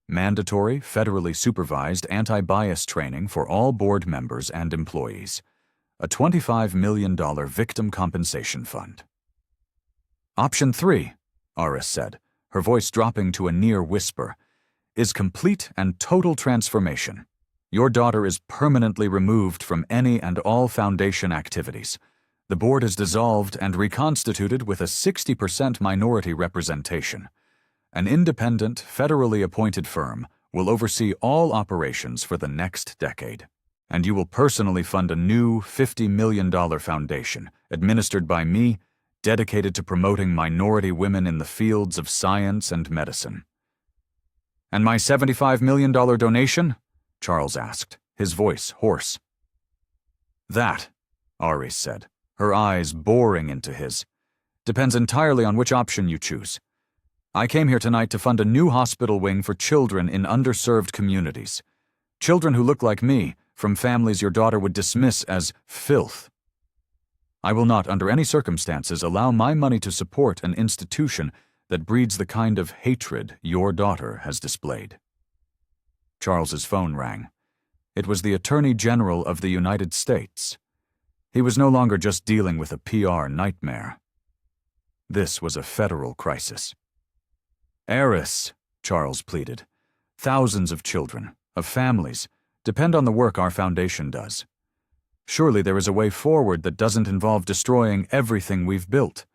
Mandatory, federally supervised anti-bias training for all board members and employees. A $25 million victim compensation fund. Option 3, Heiress said, her voice dropping to a near whisper, is complete and total transformation. Your daughter is permanently removed from any and all foundation activities. The board is dissolved and reconstituted with a 60% minority representation. An independent, federally appointed firm will oversee all operations for the next decade. And you will personally fund a new $50 million foundation, administered by me, dedicated to promoting minority women in the fields of science and medicine. "And my $75 million donation?" Charles asked, his voice hoarse. "That," Heiress said, her eyes boring into his, "depends entirely on which option you choose. I came here tonight to fund a new hospital wing for children in underserved communities. Children who look like me, from families your daughter would dismiss as filth. I will not, under any circumstances, allow my money to support an institution that breeds the kind of hatred your daughter has displayed." Charles's phone rang. It was the Attorney General of the United States. He was no longer just dealing with a PR nightmare. This was a federal crisis. "Heiress," Charles pleaded. "Thousands of children, of families, depend on the work our foundation does. Surely there is a way forward that doesn't involve destroying everything we've built.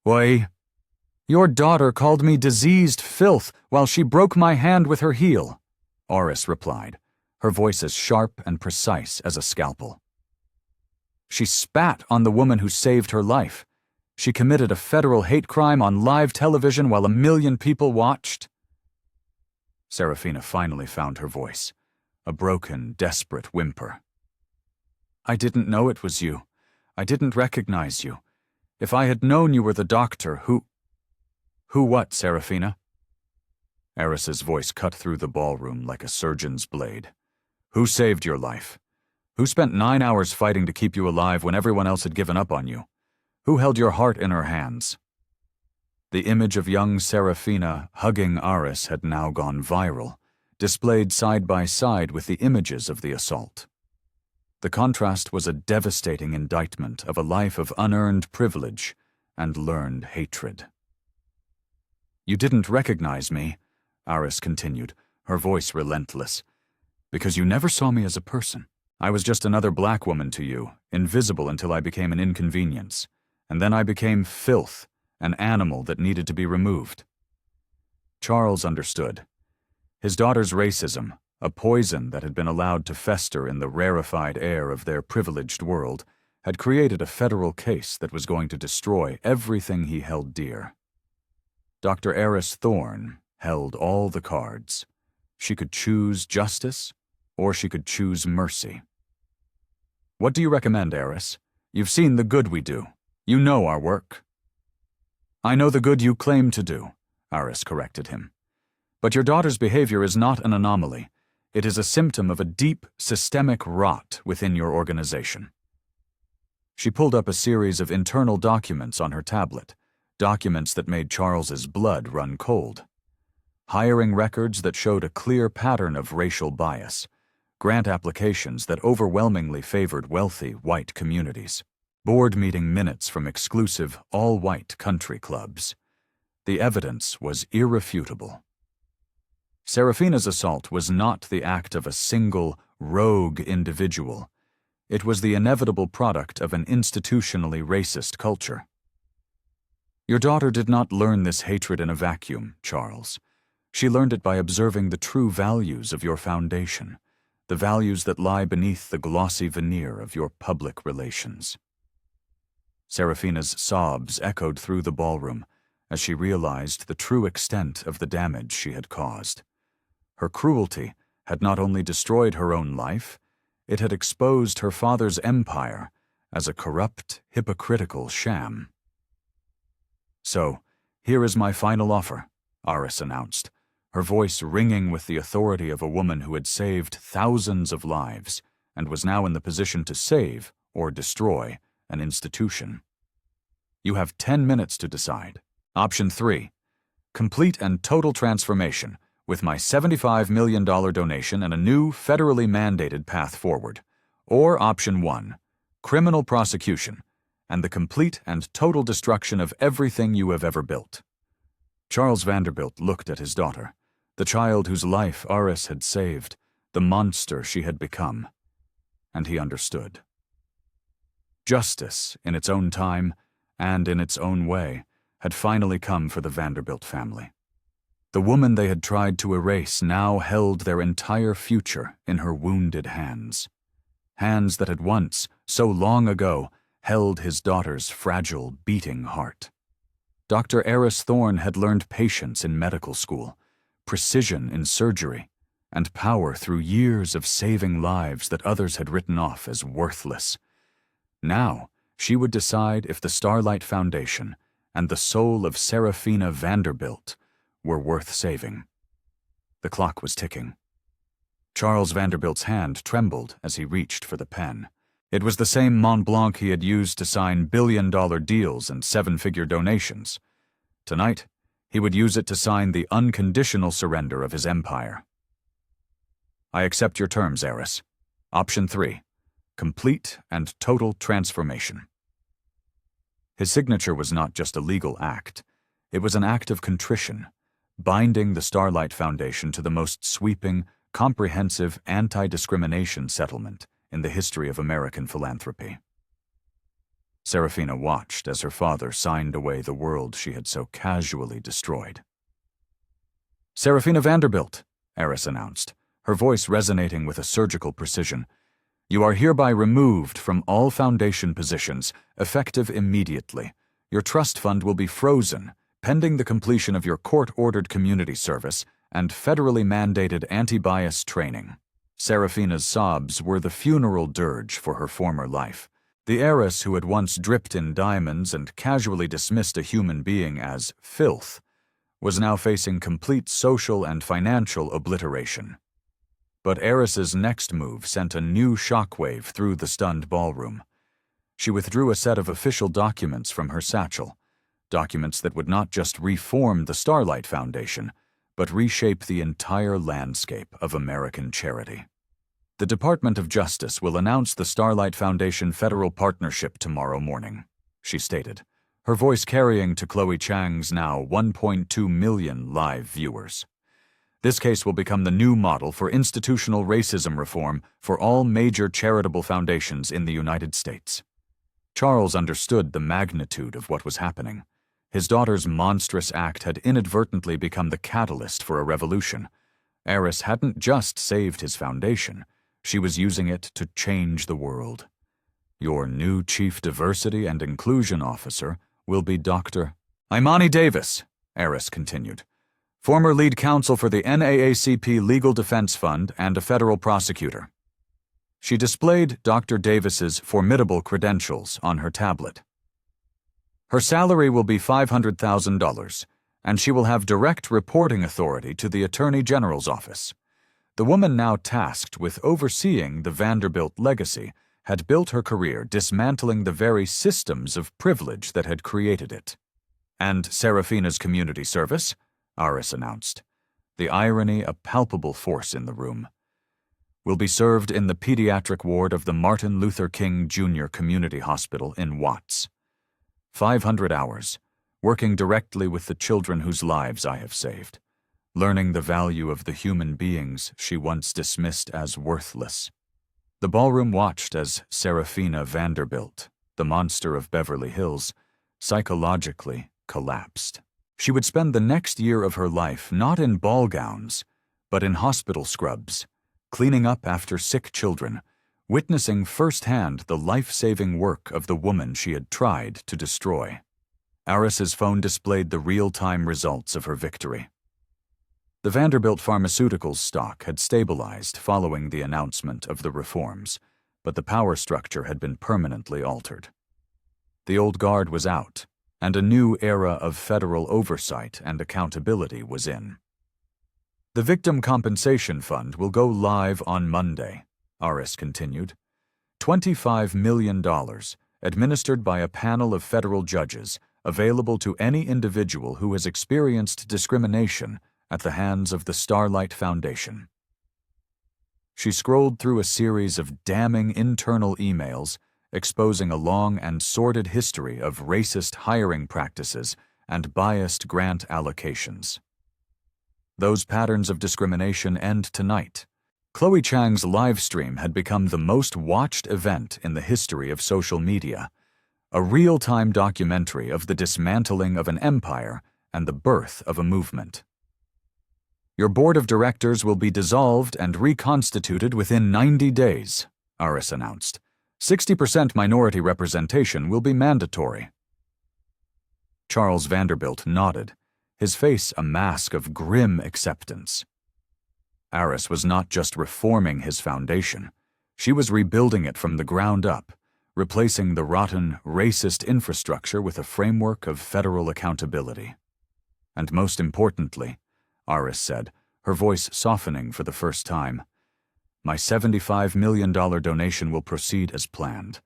Why, your daughter called me diseased filth while she broke my hand with her heel, Heiress replied, her voice as sharp and precise as a scalpel. She spat on the woman who saved her life. She committed a federal hate crime on live television while 1 million people watched. Serafina finally found her voice, a broken, desperate whimper. I didn't know it was you. I didn't recognize you. If I had known you were the doctor, Who what, Serafina? Heiress's voice cut through the ballroom like a surgeon's blade. Who saved your life? Who spent 9 hours fighting to keep you alive when everyone else had given up on you? Who held your heart in her hands? The image of young Serafina hugging Heiress had now gone viral, displayed side by side with the images of the assault. The contrast was a devastating indictment of a life of unearned privilege and learned hatred. You didn't recognize me, Heiress continued, her voice relentless, because you never saw me as a person. I was just another black woman to you, invisible until I became an inconvenience, and then I became filth, an animal that needed to be removed. Charles understood. His daughter's racism, a poison that had been allowed to fester in the rarefied air of their privileged world, had created a federal case that was going to destroy everything he held dear. Dr. Heiress Thorne held all the cards. She could choose justice, or she could choose mercy. What do you recommend, Heiress? You've seen the good we do. You know our work. I know the good you claim to do, Heiress corrected him. But your daughter's behavior is not an anomaly. It is a symptom of a deep, systemic rot within your organization. She pulled up a series of internal documents on her tablet, documents that made Charles's blood run cold. Hiring records that showed a clear pattern of racial bias, grant applications that overwhelmingly favored wealthy white communities, board meeting minutes from exclusive all-white country clubs. The evidence was irrefutable. Serafina's assault was not the act of a single, rogue individual. It was the inevitable product of an institutionally racist culture. Your daughter did not learn this hatred in a vacuum, Charles. She learned it by observing the true values of your foundation, the values that lie beneath the glossy veneer of your public relations. Serafina's sobs echoed through the ballroom as she realized the true extent of the damage she had caused. Her cruelty had not only destroyed her own life, it had exposed her father's empire as a corrupt, hypocritical sham. So, here is my final offer, Heiress announced, her voice ringing with the authority of a woman who had saved thousands of lives and was now in the position to save or destroy an institution. You have 10 minutes to decide. Option 3, complete and total transformation with my $75 million donation and a new federally mandated path forward. Or Option 1, criminal prosecution and the complete and total destruction of everything you have ever built. Charles Vanderbilt looked at his daughter, the child whose life Heiress had saved, the monster she had become, and he understood. Justice, in its own time and in its own way, had finally come for the Vanderbilt family. The woman they had tried to erase now held their entire future in her wounded hands. Hands that had once, so long ago, held his daughter's fragile, beating heart. Dr. Heiress Thorne had learned patience in medical school, precision in surgery, and power through years of saving lives that others had written off as worthless. Now, she would decide if the Starlight Foundation and the soul of Serafina Vanderbilt were worth saving. The clock was ticking. Charles Vanderbilt's hand trembled as he reached for the pen. It was the same Mont Blanc he had used to sign billion-dollar deals and seven-figure donations. Tonight, he would use it to sign the unconditional surrender of his empire. I accept your terms, Heiress. Option 3, complete and total transformation. His signature was not just a legal act. It was an act of contrition, binding the Starlight Foundation to the most sweeping, comprehensive anti-discrimination settlement in the history of American philanthropy. Serafina watched as her father signed away the world she had so casually destroyed. "Serafina Vanderbilt," Heiress announced, her voice resonating with a surgical precision, "you are hereby removed from all foundation positions, effective immediately. Your trust fund will be frozen, pending the completion of your court-ordered community service and federally mandated anti-bias training." Serafina's sobs were the funeral dirge for her former life. The heiress who had once dripped in diamonds and casually dismissed a human being as filth was now facing complete social and financial obliteration. But Heiress's next move sent a new shockwave through the stunned ballroom. She withdrew a set of official documents from her satchel, documents that would not just reform the Starlight Foundation, but reshape the entire landscape of American charity. "The Department of Justice will announce the Starlight Foundation federal partnership tomorrow morning," she stated, her voice carrying to Chloe Chang's now 1.2 million live viewers. "This case will become the new model for institutional racism reform for all major charitable foundations in the United States." Charles understood the magnitude of what was happening. His daughter's monstrous act had inadvertently become the catalyst for a revolution. Heiress hadn't just saved his foundation, she was using it to change the world. "Your new Chief Diversity and Inclusion Officer will be Dr. Imani Davis," Heiress continued, "former lead counsel for the NAACP Legal Defense Fund and a federal prosecutor." She displayed Dr. Davis's formidable credentials on her tablet. "Her salary will be $500,000, and she will have direct reporting authority to the Attorney General's office." The woman now tasked with overseeing the Vanderbilt legacy had built her career dismantling the very systems of privilege that had created it. "And Serafina's community service," Heiress announced, the irony a palpable force in the room, "will be served in the pediatric ward of the Martin Luther King Jr. Community Hospital in Watts. 500 hours, working directly with the children whose lives I have saved, learning the value of the human beings she once dismissed as worthless." The ballroom watched as Serafina Vanderbilt, the monster of Beverly Hills, psychologically collapsed. She would spend the next year of her life not in ball gowns, but in hospital scrubs, cleaning up after sick children, witnessing firsthand the life-saving work of the woman she had tried to destroy. Heiress's phone displayed the real-time results of her victory. The Vanderbilt Pharmaceuticals stock had stabilized following the announcement of the reforms, but the power structure had been permanently altered. The old guard was out, and a new era of federal oversight and accountability was in. "The Victim Compensation Fund will go live on Monday," Heiress continued. $25 million, administered by a panel of federal judges, available to any individual who has experienced discrimination at the hands of the Starlight Foundation. She scrolled through a series of damning internal emails exposing a long and sordid history of racist hiring practices and biased grant allocations. Those patterns of discrimination end tonight. Chloe Chang's live stream had become the most watched event in the history of social media, a real-time documentary of the dismantling of an empire and the birth of a movement. "Your board of directors will be dissolved and reconstituted within 90 days, Heiress announced. 60% minority representation will be mandatory. Charles Vanderbilt nodded, his face a mask of grim acceptance. Heiress was not just reforming his foundation, she was rebuilding it from the ground up, replacing the rotten, racist infrastructure with a framework of federal accountability. And most importantly, Heiress said, her voice softening for the first time, my $75 million donation will proceed as planned,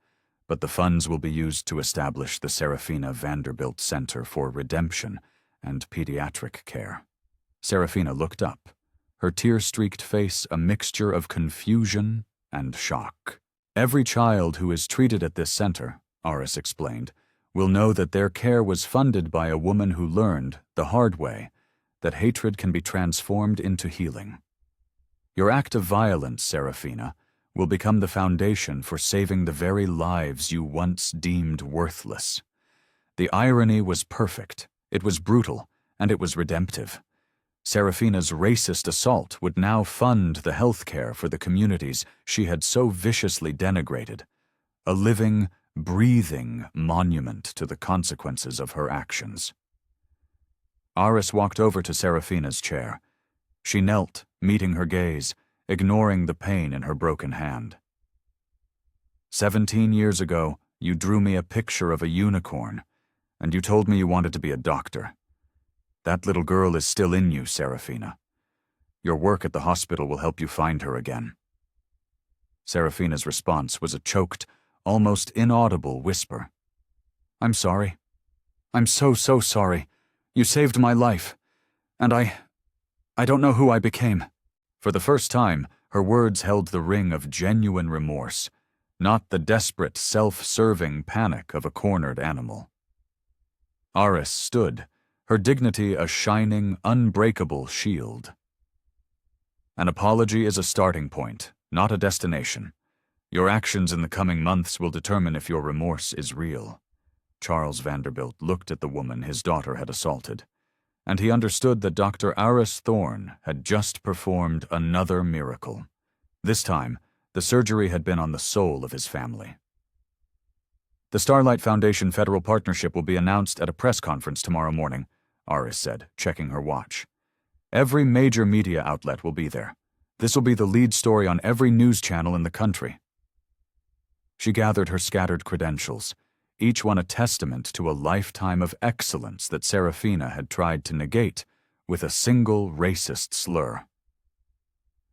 but the funds will be used to establish the Serafina Vanderbilt Center for Redemption and Pediatric Care. Serafina looked up, her tear-streaked face a mixture of confusion and shock. Every child who is treated at this center, Heiress explained, will know that their care was funded by a woman who learned, the hard way, that hatred can be transformed into healing. Your act of violence, Serafina, will become the foundation for saving the very lives you once deemed worthless. The irony was perfect, it was brutal, and it was redemptive. Serafina's racist assault would now fund the health care for the communities she had so viciously denigrated, a living, breathing monument to the consequences of her actions. Heiress walked over to Serafina's chair. She knelt, meeting her gaze, ignoring the pain in her broken hand. 17 years ago, you drew me a picture of a unicorn, and you told me you wanted to be a doctor. That little girl is still in you, Serafina. Your work at the hospital will help you find her again. Serafina's response was a choked, almost inaudible whisper. I'm sorry. I'm so sorry. You saved my life. And I don't know who I became. For the first time, her words held the ring of genuine remorse, not the desperate, self-serving panic of a cornered animal. Heiress stood, her dignity a shining, unbreakable shield. An apology is a starting point, not a destination. Your actions in the coming months will determine if your remorse is real. Charles Vanderbilt looked at the woman his daughter had assaulted, and he understood that Dr. Heiress Thorne had just performed another miracle. This time, the surgery had been on the soul of his family. The Starlight Foundation Federal Partnership will be announced at a press conference tomorrow morning, Heiress said, checking her watch. Every major media outlet will be there. This will be the lead story on every news channel in the country. She gathered her scattered credentials, each one a testament to a lifetime of excellence that Serafina had tried to negate with a single racist slur.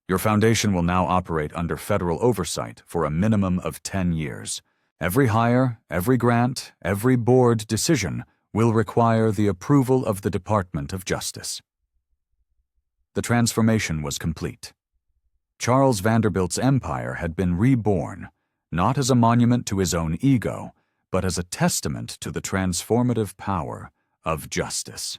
Your foundation will now operate under federal oversight for a minimum of 10 years. Every hire, every grant, every board decision will require the approval of the Department of Justice. The transformation was complete. Charles Vanderbilt's empire had been reborn, not as a monument to his own ego, but as a testament to the transformative power of justice.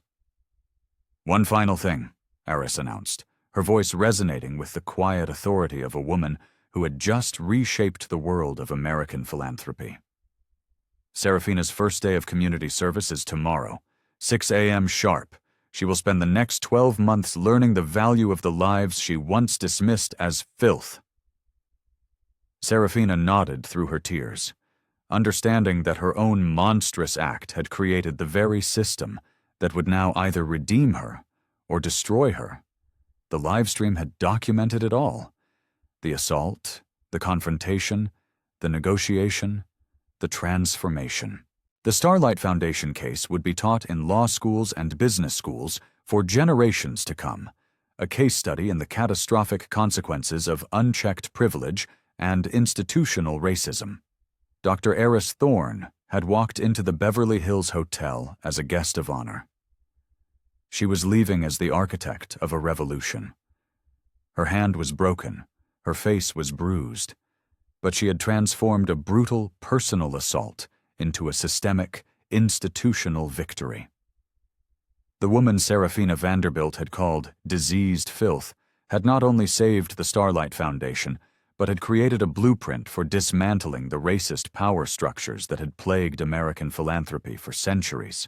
One final thing, Heiress announced, her voice resonating with the quiet authority of a woman who had just reshaped the world of American philanthropy. Serafina's first day of community service is tomorrow, 6 a.m. sharp. She will spend the next 12 months learning the value of the lives she once dismissed as filth. Serafina nodded through her tears, understanding that her own monstrous act had created the very system that would now either redeem her or destroy her. The livestream had documented it all. The assault, the confrontation, the negotiation, the transformation. The Starlight Foundation case would be taught in law schools and business schools for generations to come, a case study in the catastrophic consequences of unchecked privilege and institutional racism. Dr. Heiress Thorne had walked into the Beverly Hills Hotel as a guest of honor. She was leaving as the architect of a revolution. Her hand was broken, her face was bruised, but she had transformed a brutal personal assault into a systemic, institutional victory. The woman Serafina Vanderbilt had called diseased filth had not only saved the Starlight Foundation, but had created a blueprint for dismantling the racist power structures that had plagued American philanthropy for centuries.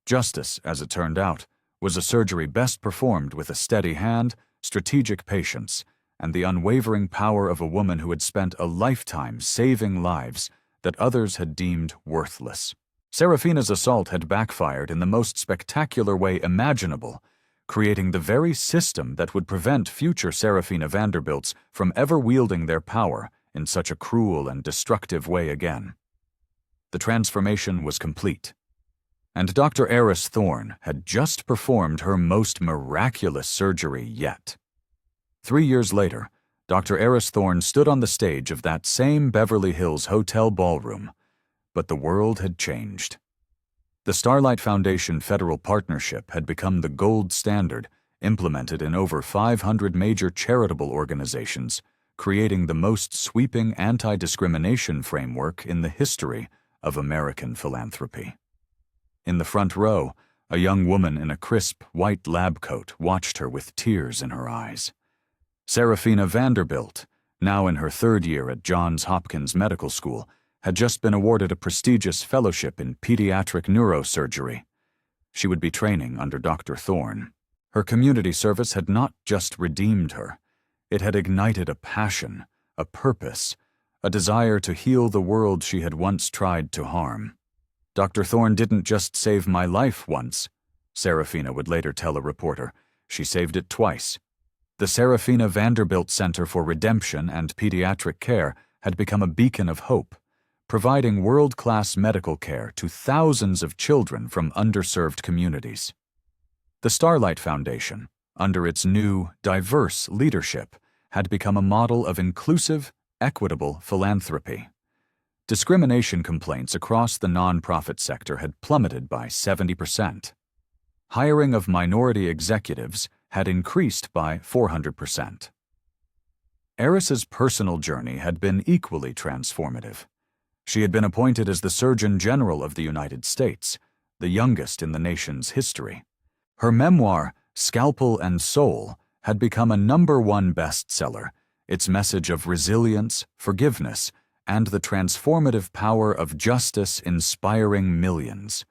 Justice, as it turned out, was a surgery best performed with a steady hand, strategic patience, and the unwavering power of a woman who had spent a lifetime saving lives that others had deemed worthless. Serafina's assault had backfired in the most spectacular way imaginable, creating the very system that would prevent future Serafina Vanderbilts from ever wielding their power in such a cruel and destructive way again. The transformation was complete, and Dr. Heiress Thorne had just performed her most miraculous surgery yet. 3 years later, Dr. Heiress Thorne stood on the stage of that same Beverly Hills hotel ballroom, but the world had changed. The Starlight Foundation Federal Partnership had become the gold standard, implemented in over 500 major charitable organizations, creating the most sweeping anti-discrimination framework in the history of American philanthropy. In the front row, a young woman in a crisp white lab coat watched her with tears in her eyes. Serafina Vanderbilt, now in her third year at Johns Hopkins Medical School, had just been awarded a prestigious fellowship in pediatric neurosurgery. She would be training under Dr. Thorne. Her community service had not just redeemed her. It had ignited a passion, a purpose, a desire to heal the world she had once tried to harm. Dr. Thorne didn't just save my life once, Serafina would later tell a reporter. She saved it twice. The Serafina Vanderbilt Center for Redemption and Pediatric Care had become a beacon of hope, providing world-class medical care to thousands of children from underserved communities. The Starlight Foundation, under its new, diverse leadership, had become a model of inclusive, equitable philanthropy. Discrimination complaints across the nonprofit sector had plummeted by 70%. Hiring of minority executives had increased by 400%. Heiress's personal journey had been equally transformative. She had been appointed as the Surgeon General of the United States, the youngest in the nation's history. Her memoir, Scalpel and Soul, had become a #1 bestseller, its message of resilience, forgiveness, and the transformative power of justice inspiring millions.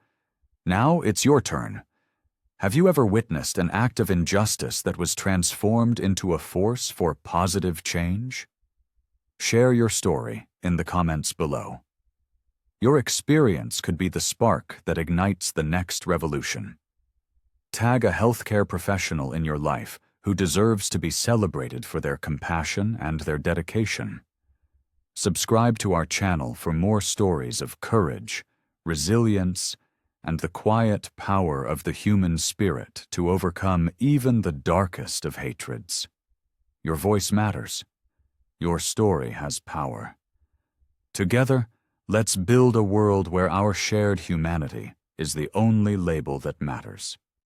Now it's your turn. Have you ever witnessed an act of injustice that was transformed into a force for positive change? Share your story in the comments below. Your experience could be the spark that ignites the next revolution. Tag a healthcare professional in your life who deserves to be celebrated for their compassion and their dedication. Subscribe to our channel for more stories of courage, resilience, and the quiet power of the human spirit to overcome even the darkest of hatreds. Your voice matters. Your story has power. Together, let's build a world where our shared humanity is the only label that matters.